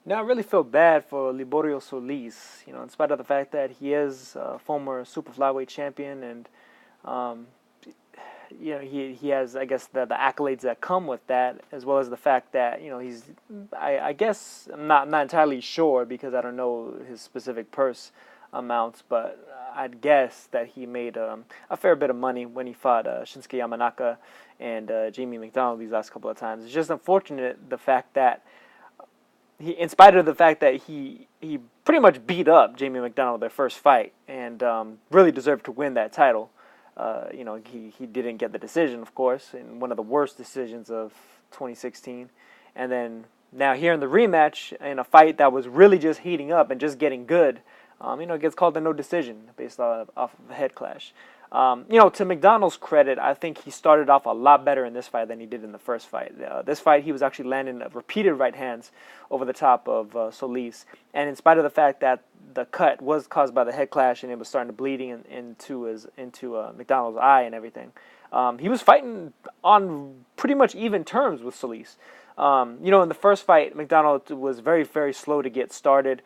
Now, I really feel bad for Liborio Solis, in spite of the fact that he is a former super flyweight champion and, um, he has, I guess, the accolades that come with that, as well as the fact that, he's, I guess, I'm not entirely sure because I don't know his specific purse amounts, but I'd guess that he made a fair bit of money when he fought Shinsuke Yamanaka and Jamie McDonnell these last couple of times. It's just unfortunate the fact that in spite of the fact that he pretty much beat up Jamie McDonnell their first fight and really deserved to win that title. He didn't get the decision, of course, in one of the worst decisions of 2016. And then now here in the rematch, in a fight that was really just heating up and just getting good, it gets called a no decision based off of a head clash. To McDonnell's credit, I think he started off a lot better in this fight than he did in the first fight. This fight, he was actually landing repeated right hands over the top of Solis. And in spite of the fact that the cut was caused by the head clash and it was starting to bleeding into McDonnell's eye and everything, he was fighting on pretty much even terms with Solis. In the first fight, McDonnell was very, very slow to get started.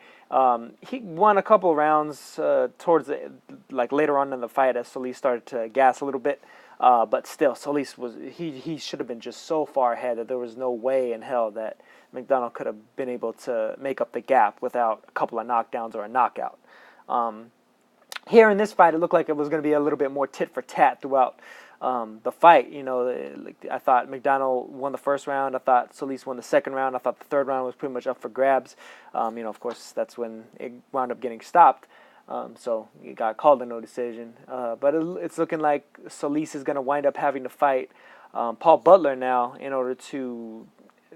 He won a couple rounds towards later on in the fight as Solis started to gas a little bit. But still, Solis he should have been just so far ahead that there was no way in hell that McDonnell could have been able to make up the gap without a couple of knockdowns or a knockout. Here in this fight, it looked like it was going to be a little bit more tit for tat throughout the fight. I thought McDonnell won the first round. I thought Solis won the second round. I thought the third round was pretty much up for grabs. Of course, that's when it wound up getting stopped. So it got called a no decision. But it's looking like Solis is going to wind up having to fight Paul Butler now in order to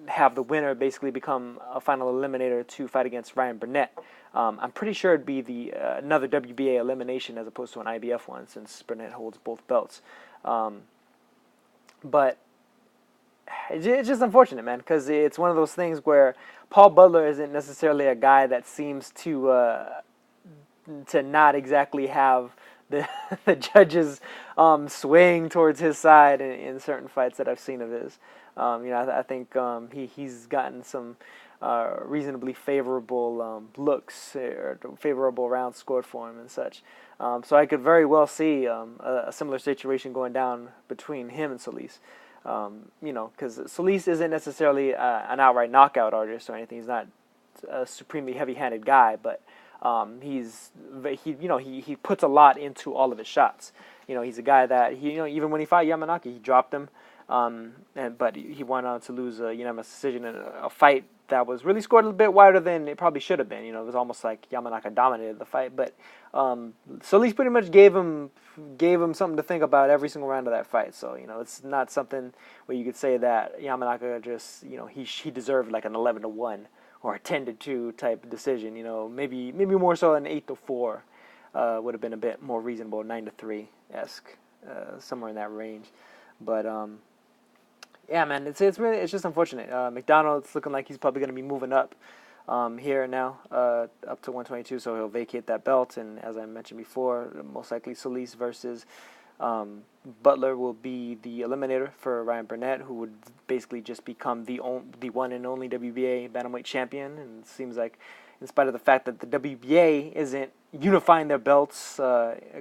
have the winner basically become a final eliminator to fight against Ryan Burnett. I'm pretty sure it'd be another WBA elimination as opposed to an IBF one, since Burnett holds both belts. But it's just unfortunate, man, because it's one of those things where Paul Butler isn't necessarily a guy that seems to not exactly have the the judges swaying towards his side in certain fights that I've seen of his. I think he's gotten some reasonably favorable looks or favorable rounds scored for him and such. So I could very well see a similar situation going down between him and Solis. Because Solis isn't necessarily an outright knockout artist or anything. He's not a supremely heavy-handed guy, but he puts a lot into all of his shots. He's a guy that even when he fought Yamanaka, he dropped him. But he went on to lose a unanimous decision in a fight that was really scored a little bit wider than it probably should have been. It was almost like Yamanaka dominated the fight, but Solis pretty much gave him something to think about every single round of that fight. So it's not something where you could say that Yamanaka just he deserved like an 11-1 or a 10-2 type decision. Maybe more so an 8-4 would have been a bit more reasonable, 9-3 esque, somewhere in that range. But yeah, man, it's just unfortunate. McDonnell, it's looking like he's probably going to be moving up here now, up to 122, so he'll vacate that belt. And as I mentioned before, most likely Solis versus Butler will be the eliminator for Ryan Burnett, who would basically just become the one and only WBA Bantamweight champion. And it seems like, in spite of the fact that the WBA isn't unifying their belts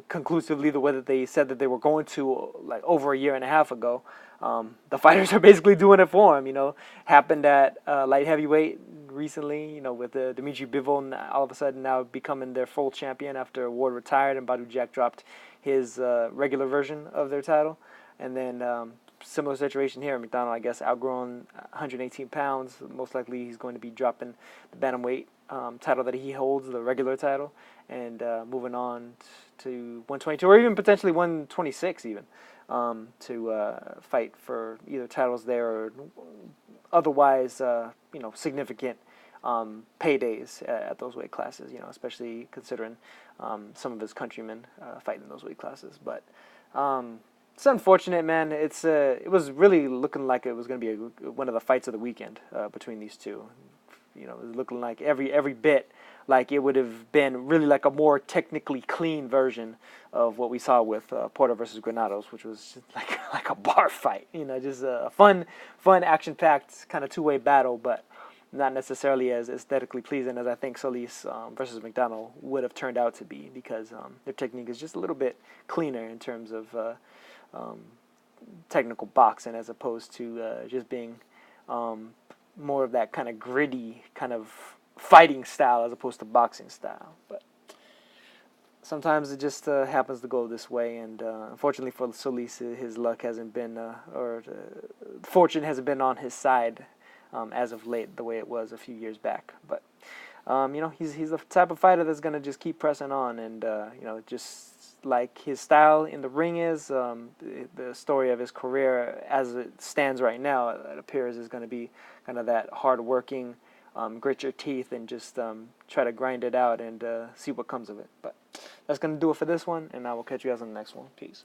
conclusively the way that they said that they were going to like over a year and a half ago, the fighters are basically doing it for him. Happened at light heavyweight recently, with Dimitri Bivol all of a sudden now becoming their full champion after Ward retired and Badou Jack dropped his regular version of their title. And then similar situation here. McDonnell, I guess, outgrown 118 pounds. Most likely he's going to be dropping the bantamweight title that he holds, the regular title, and moving on to 122 or even potentially 126 even to fight for either titles there or otherwise significant paydays at those weight classes, especially considering some of his countrymen fight in those weight classes. But it's unfortunate, man. It was really looking like it was going to be one of the fights of the weekend between these two. It was looking like every bit like it would have been really like a more technically clean version of what we saw with Porter versus Granados, which was just like a bar fight. Just a fun action-packed kind of two-way battle. But not necessarily as aesthetically pleasing as I think Solis versus McDonnell would have turned out to be, because their technique is just a little bit cleaner in terms of um, technical boxing, as opposed to just being more of that kind of gritty kind of fighting style as opposed to boxing style. But sometimes it just happens to go this way, and unfortunately for Solis, his luck hasn't been, or fortune hasn't been on his side as of late, the way it was a few years back. But he's the type of fighter that's gonna just keep pressing on, and just like his style in the ring is, the story of his career as it stands right now, it appears is going to be kind of that hard-working, grit your teeth and just try to grind it out and see what comes of it. But that's going to do it for this one, and I will catch you guys on the next one. Peace.